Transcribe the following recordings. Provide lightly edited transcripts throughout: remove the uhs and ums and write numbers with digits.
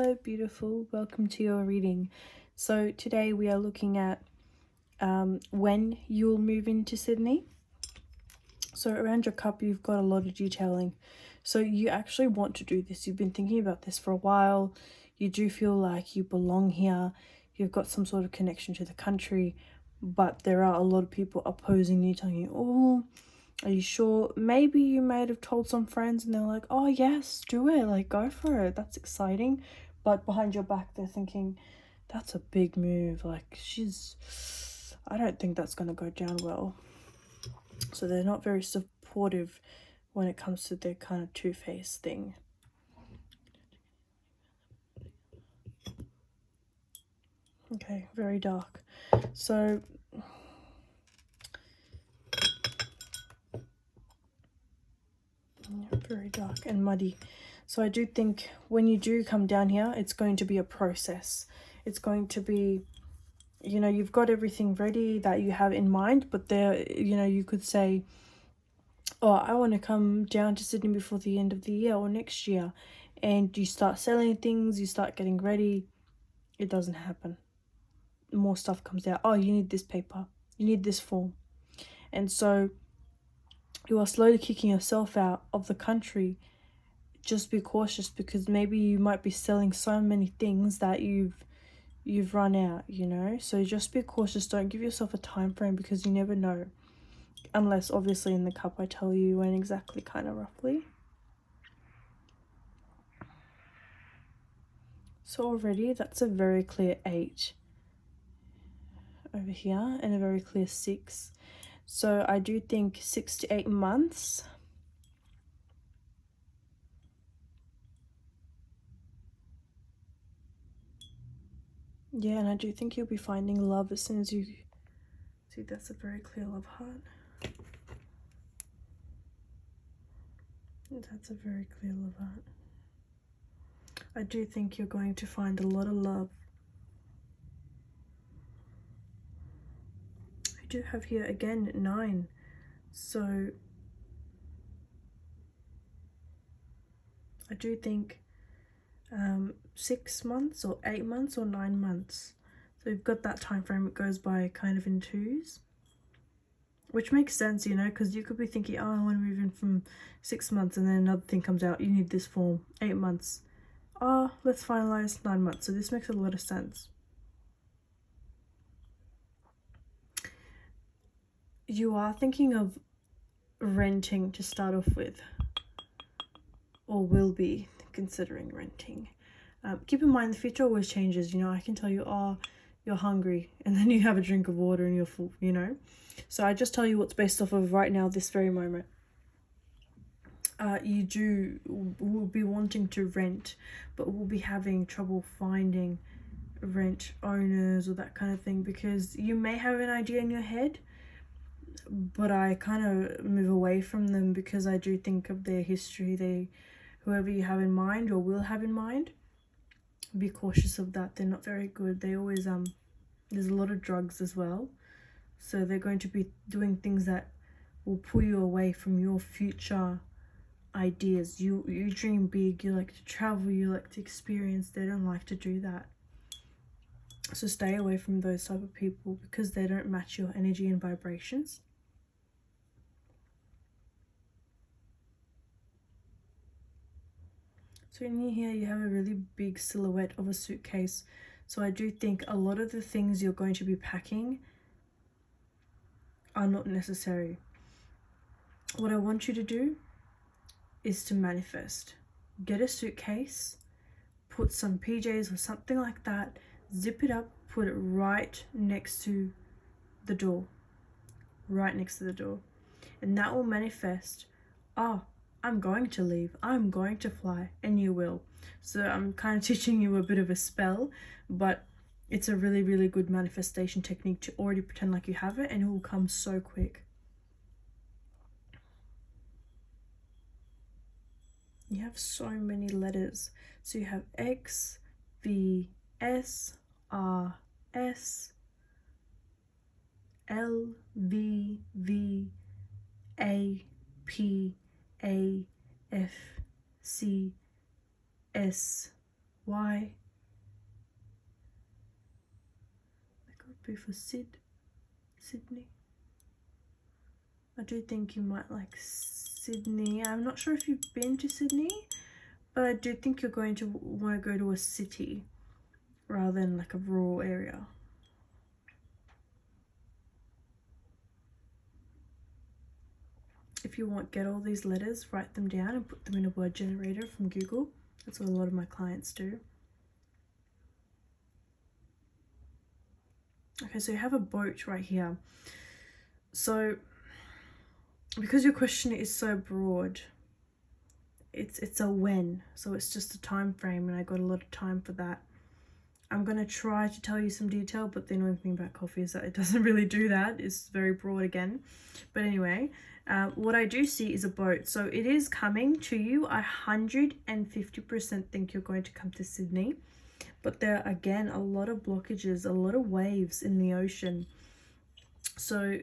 Hello, beautiful. Welcome to your reading. So today we are looking at when you'll move into Sydney. So around your cup, you've got a lot of detailing. So you actually want to do this. You've been thinking about this for a while. You do feel like you belong here. You've got some sort of connection to the country, but there are a lot of people opposing you, telling you, oh, are you sure? Maybe you might have told some friends and they're like, oh yes, do it, like go for it, that's exciting. But behind your back they're thinking, that's a big move, like I don't think that's gonna go down well. So they're not very supportive when it comes to their kind of two-faced thing. Okay, very dark. So very dark and muddy. So I do think when you do come down here, it's going to be a process. It's going to be, you know, you've got everything ready that you have in mind, but there, you know, you could say, oh, I want to come down to Sydney before the end of the year or next year. And you start selling things, you start getting ready. It doesn't happen. More stuff comes out. Oh, you need this paper. You need this form. And so you are slowly kicking yourself out of the country. Just be cautious, because maybe you might be selling so many things that you've run out, you know. So just be cautious. Don't give yourself a time frame, because you never know, unless obviously in the cup I tell you when exactly, kind of roughly. So already that's a very clear 8 over here and a very clear 6. So I do think 6 to 8 months. Yeah, and I do think you'll be finding love as soon as you see. That's a very clear love heart. That's a very clear love heart. I do think you're going to find a lot of love. I do have here again 9. So I do think 6 months or 8 months or 9 months. So you've got that time frame. It goes by kind of in twos, which makes sense, you know, because you could be thinking, oh, I want to move in from 6 months, and then another thing comes out, you need this form, 8 months. Oh, let's finalize 9 months. So this makes a lot of sense. You are thinking of renting to start off with, or will be considering renting. Keep in mind the future always changes, you know. I can tell you, oh, you're hungry, and then you have a drink of water and you're full, you know. So I just tell you what's based off of right now, this very moment. You will be wanting to rent, but will be having trouble finding rent owners or that kind of thing, because you may have an idea in your head, but I kind of move away from them, because I do think of their history. Whoever you have in mind or will have in mind, be cautious of that. They're not very good. They always there's a lot of drugs as well, so they're going to be doing things that will pull you away from your future ideas. You dream big, you like to travel, you like to experience. They don't like to do that. So stay away from those type of people, because they don't match your energy and vibrations. So in here you have a really big silhouette of a suitcase. So I do think a lot of the things you're going to be packing are not necessary. What I want you to do is to manifest. Get a suitcase, put some PJs or something like that, zip it up, put it right next to the door. Right next to the door. And that will manifest, oh, I'm going to leave, I'm going to fly, and you will. So I'm kind of teaching you a bit of a spell, but it's a really, really good manifestation technique to already pretend like you have it, and it will come so quick. You have so many letters. So you have X, V, S, R, S, L, V, V, A, P, A, F, C, S, Y. That could be for Sydney. I do think you might like Sydney. I'm not sure if you've been to Sydney, but I do think you're going to want to go to a city rather than like a rural area. If you want, get all these letters, write them down and put them in a word generator from Google. That's what a lot of my clients do. Okay, so you have a boat right here. So because your question is so broad, it's a when, so it's just a time frame, and I got a lot of time for that. I'm going to try to tell you some detail, but the annoying thing about coffee is that it doesn't really do that. It's very broad again. But anyway, what I do see is a boat. So it is coming to you. I 150% think you're going to come to Sydney. But there are, again, a lot of blockages, a lot of waves in the ocean. So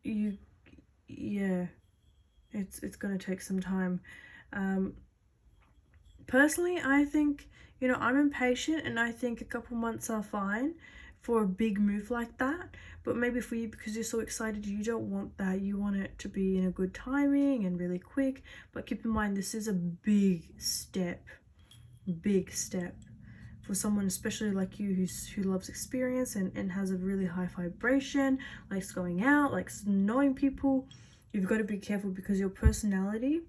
yeah, it's going to take some time. Personally, I think, you know, I'm impatient, and I think a couple months are fine for a big move like that. But maybe for you, because you're so excited, you don't want that. You want it to be in a good timing and really quick. But keep in mind, this is a big step for someone, especially like you, who loves experience and has a really high vibration, likes going out, likes knowing people. You've got to be careful, because your personality,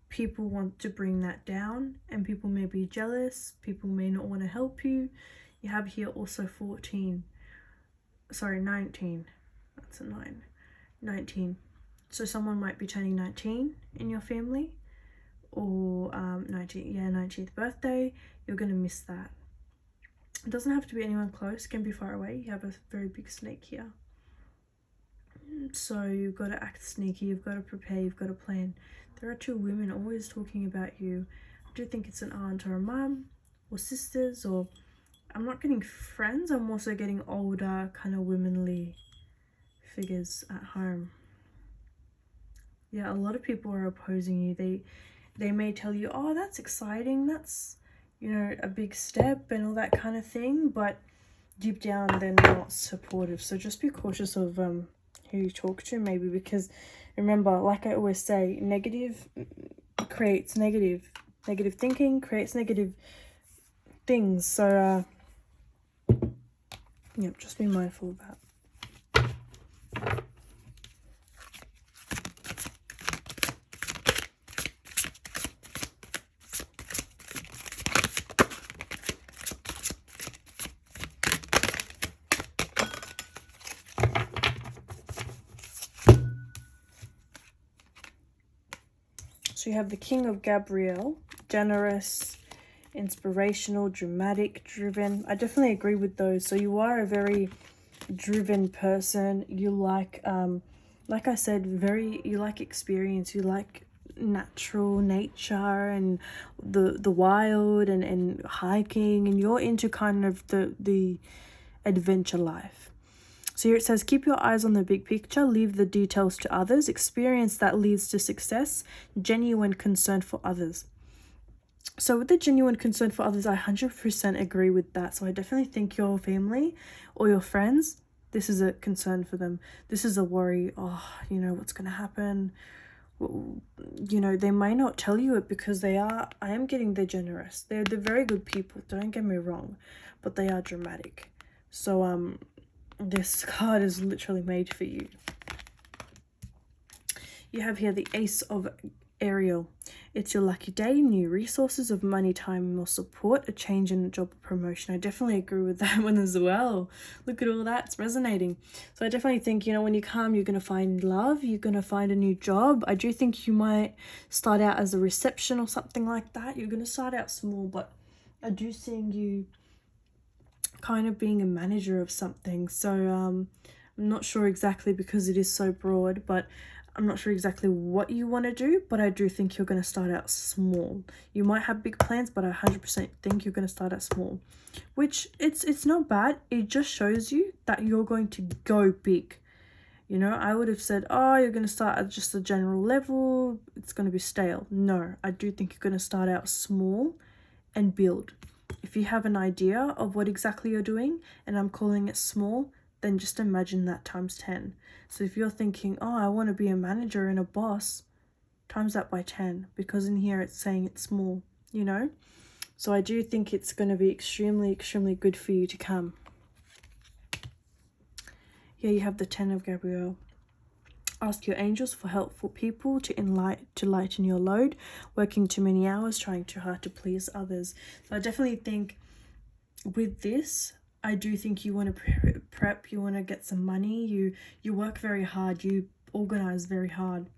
people want to bring that down, and people may be jealous, people may not want to help you. You have here also 19. That's a 9. 19. So someone might be turning 19 in your family, or 19th birthday. You're going to miss that. It doesn't have to be anyone close, it can be far away. You have a very big snake here. So you've got to act sneaky, you've got to prepare, you've got to plan. There are 2 women always talking about you. I do think it's an aunt or a mum or sisters, or I'm not getting friends, I'm also getting older kind of womanly figures at home. Yeah, a lot of people are opposing you. They may tell you, oh, that's exciting, that's, you know, a big step and all that kind of thing, but deep down they're not supportive. So just be cautious of who you talk to, maybe, because remember, like I always say, negative creates negative thinking creates negative things. So yeah, just be mindful of that. So you have the King of Gabriel, generous, inspirational, dramatic, driven. I definitely agree with those. So you are a very driven person. You like I said, you like experience. You like natural nature and the wild and hiking, and you're into kind of the adventure life. So here it says, keep your eyes on the big picture, leave the details to others, experience that leads to success, genuine concern for others. So with the genuine concern for others, I 100% agree with that. So I definitely think your family or your friends, this is a concern for them. This is a worry. Oh, you know, what's going to happen? You know, they may not tell you it, because I am getting they're generous. They're very good people, don't get me wrong, but they are dramatic. So this card is literally made for you. You have here the Ace of Ariel. It's your lucky day, new resources of money, time, or support, a change in a job or promotion. I definitely agree with that one as well. Look at all that, it's resonating. So I definitely think, you know, when you come, you're going to find love, you're going to find a new job. I do think you might start out as a reception or something like that. You're going to start out small, but I do see you kind of being a manager of something. So I'm not sure exactly, because it is so broad, but I'm not sure exactly what you want to do, but I do think you're going to start out small. You might have big plans, but I 100% think you're going to start out small, which it's not bad. It just shows you that you're going to go big. You know, I would have said, oh, you're going to start at just a general level, it's going to be stale. No, I do think you're going to start out small and build. If you have an idea of what exactly you're doing and I'm calling it small, then just imagine that times 10. So if you're thinking, oh, I want to be a manager and a boss, times that by 10, because in here it's saying it's small, you know? So I do think it's going to be extremely, extremely good for you to come. Here you have the 10 of Gabriel. Ask your angels for helpful people to lighten your load, working too many hours, trying too hard to please others. So I definitely think with this, I do think you want to prep, you want to get some money, you work very hard, you organize very hard.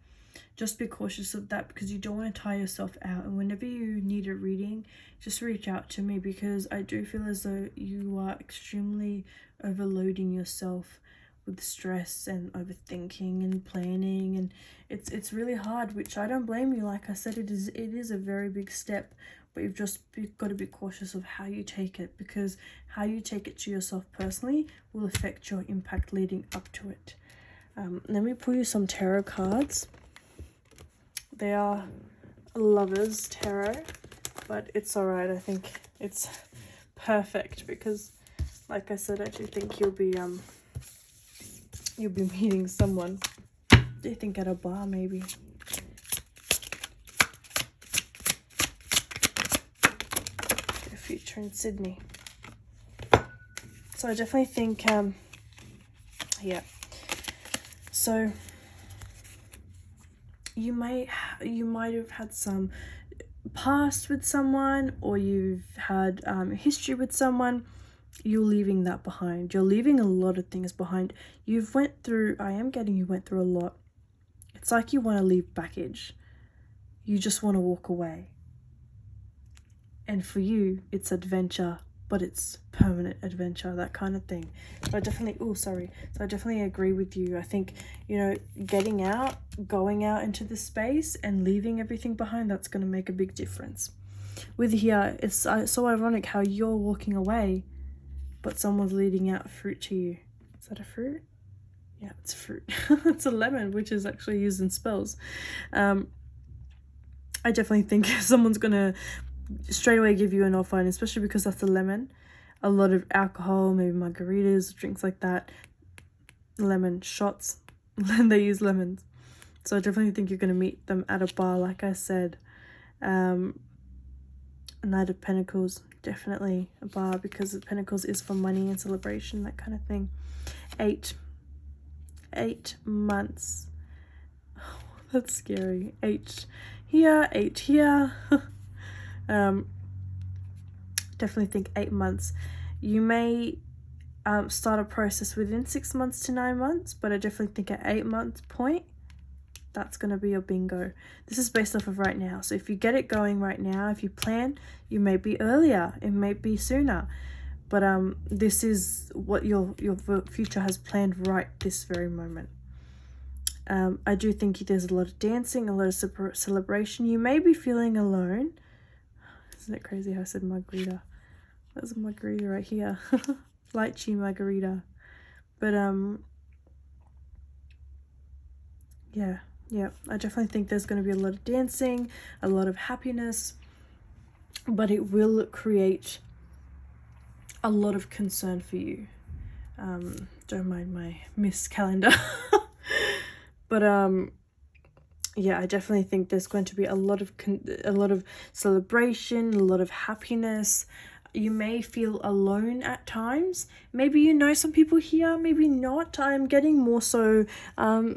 Just be cautious of that because you don't want to tire yourself out. And whenever you need a reading, just reach out to me, because I do feel as though you are extremely overloading yourself with stress and overthinking and planning, and it's really hard, which I don't blame you. Like I said, it is a very big step, but you've just got to be cautious of how you take it, because how you take it to yourself personally will affect your impact leading up to it. Let me pull you some tarot cards. They are Lovers Tarot, but it's alright. I think it's perfect because, like I said, I do think you'll be meeting someone. Do you think at a bar maybe? A future in Sydney. So I definitely think yeah. So you might have had some past with someone, or you've had history with someone. You're leaving that behind. You're leaving a lot of things behind. You went through a lot. It's like you want to leave baggage. You just want to walk away. And for you, it's adventure, but it's permanent adventure, that kind of thing. So I definitely agree with you. I think, getting out, going out into the space and leaving everything behind, that's going to make a big difference. With here, it's so ironic how you're walking away, but someone's leading out fruit to you. Is that a fruit? Yeah, it's fruit. It's a lemon, which is actually used in spells. I definitely think someone's going to straight away give you an offer, and especially because that's a lemon. A lot of alcohol, maybe margaritas, drinks like that. Lemon shots. They use lemons. So I definitely think you're going to meet them at a bar, like I said. Knight of Pentacles, definitely a bar, because the Pentacles is for money and celebration, that kind of thing. 8 months. Oh, that's scary. 8 here, 8 here. Definitely think 8 months. You may start a process within 6 months to 9 months, but I definitely think at 8 months point, that's going to be your bingo. This is based off of right now. So if you get it going right now, if you plan, you may be earlier, it may be sooner, but this is what your future has planned right this very moment. I do think there's a lot of dancing, a lot of celebration. You may be feeling alone. Isn't it crazy how I said margarita? That's a margarita right here. Lychee margarita. But yeah, I definitely think there's going to be a lot of dancing, a lot of happiness, but it will create a lot of concern for you. Don't mind my Miss calendar. But yeah, I definitely think there's going to be a lot of celebration, a lot of happiness. You may feel alone at times. Maybe you know some people here, maybe not. I'm getting more so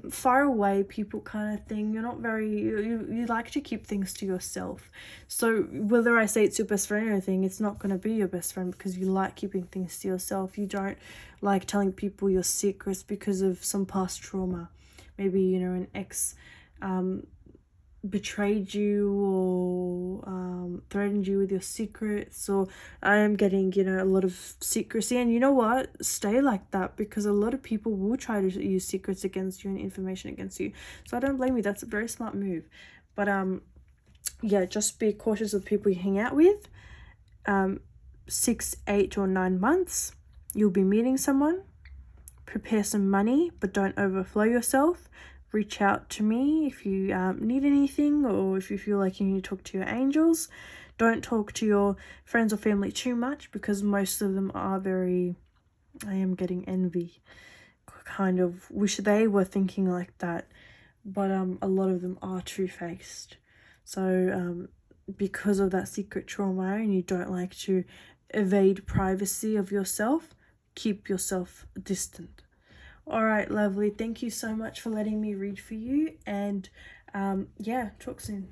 far away people kind of thing. You're not very, you like to keep things to yourself. So whether I say it's your best friend or anything, it's not going to be your best friend, because you like keeping things to yourself. You don't like telling people your secrets because of some past trauma. Maybe, an ex betrayed you or threatened you with your secrets, or I am getting a lot of secrecy. And you know what, stay like that, because a lot of people will try to use secrets against you and information against you. So I don't blame you. That's a very smart move. But yeah, just be cautious of people you hang out with. 6, 8 or 9 months, you'll be meeting someone. Prepare some money, but don't overflow yourself. Reach out to me if you need anything, or if you feel like you need to talk to your angels. Don't talk to your friends or family too much, because most of them are very, I am getting envy, kind of wish they were thinking like that. But a lot of them are two-faced. So because of that secret trauma, and you don't like to evade privacy of yourself, keep yourself distant. All right, lovely. Thank you so much for letting me read for you. And yeah, talk soon.